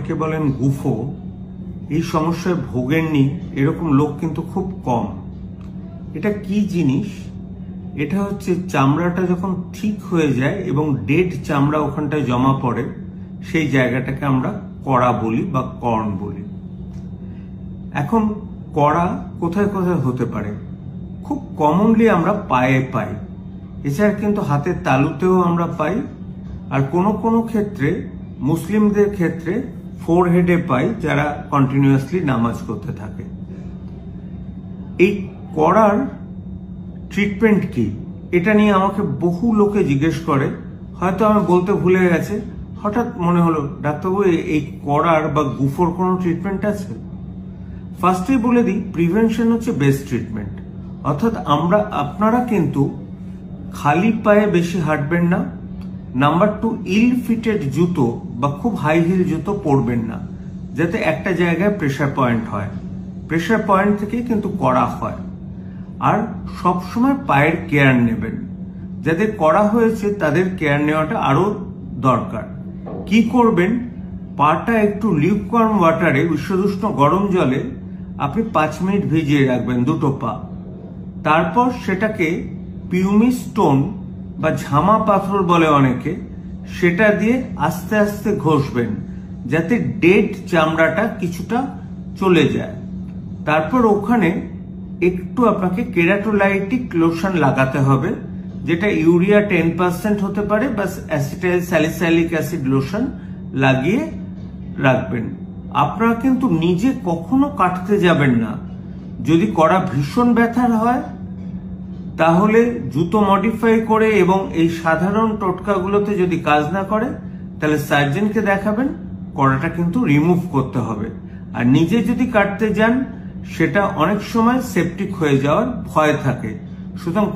অনেকে বলেন গুফো, এই সমস্যায় ভোগেননি এরকম লোক কিন্তু খুব কম। এটা কি জিনিস? এটা হচ্ছে চামড়াটা যখন ঠিক হয়ে যায় এবং ডেড চামড়া ওখানটায় জমা পড়ে, সেই জায়গাটাকে আমরা কড়া বলি বা কর্ন বলি। এখন কড়া কোথায় কোথায় হতে পারে? খুব কমনলি আমরা পায়ে পাই, এছাড়া কিন্তু হাতের তালুতেও আমরা পাই, আর কোনো কোনো ক্ষেত্রে মুসলিমদের ক্ষেত্রে ফোরহেডে পাই, যারা কন্টিনিউয়াসলি নামাজ করতে থাকে। এই কড়ার ট্রিটমেন্ট কি, এটা নিয়ে আমাকে বহু লোকে জিজ্ঞেস করে। হয়তো আমি বলতে ভুলে গেছে, হঠাৎ মনে হলো ডাক্তারবাবু এই কড়ার বা গুফোর কোনো ট্রিটমেন্ট আছে? ফার্স্টেই বলে দিই, প্রিভেনশন হচ্ছে বেস্ট ট্রিটমেন্ট। অর্থাৎ আপনারা কিন্তু খালি পায়ে বেশি হাঁটবেন না। নাম্বার 2, ইল ফিটেড জুতো বা খুব হাই হিল জুতো পরবেন না, যাতে একটা জায়গায় প্রেসার পয়েন্ট হয়। প্রেসার পয়েন্ট থেকে কিন্তু কড়া হয়। আর সবসময় পায়ের কেয়ার নেবেন। যাদের কড়া হয়েছে তাদের কেয়ার নেওয়াটা আরো দরকার। কি করবেন? পাটা একটু লিউকওয়ার্ম ওয়াটারে, বিশুদ্ধ গরম জলে আপনি 5 মিনিট ভিজিয়ে রাখবেন দুটো পা। তারপর সেটাকে পিউমি স্টোন বা ঝামা পাথর বলে অনেকে, সেটা দিয়ে আস্তে আস্তে ঘষবেন, যাতে ডেড চামড়াটা কিছুটা চলে যায়। তারপর ওখানে একটু আপনাকে কেরাটোলাইটিক লোশন লাগাতে হবে, যেটা ইউরিয়া 10% হতে পারে, বা অ্যাসিটাইল স্যালিসাইলিক অ্যাসিড লোশন লাগিয়ে রাখবেন। আপনারা কিন্তু নিজে কখনো কাটতে যাবেন না। যদি কড়া ভীষণ ব্যথার হয় তাহলে জুতো মডিফাই করে এবং এই সাধারণ টোটকাগুলোতে যদি কাজ না করে, তাহলে সার্জনকে দেখাবেন। কড়াটা কিন্তু রিমুভ করতে হবে। আর নিজে যদি কাটতে যান, সেটা অনেক সময় সেপটিক হয়ে যাওয়ার ভয় থাকে। সুতরাং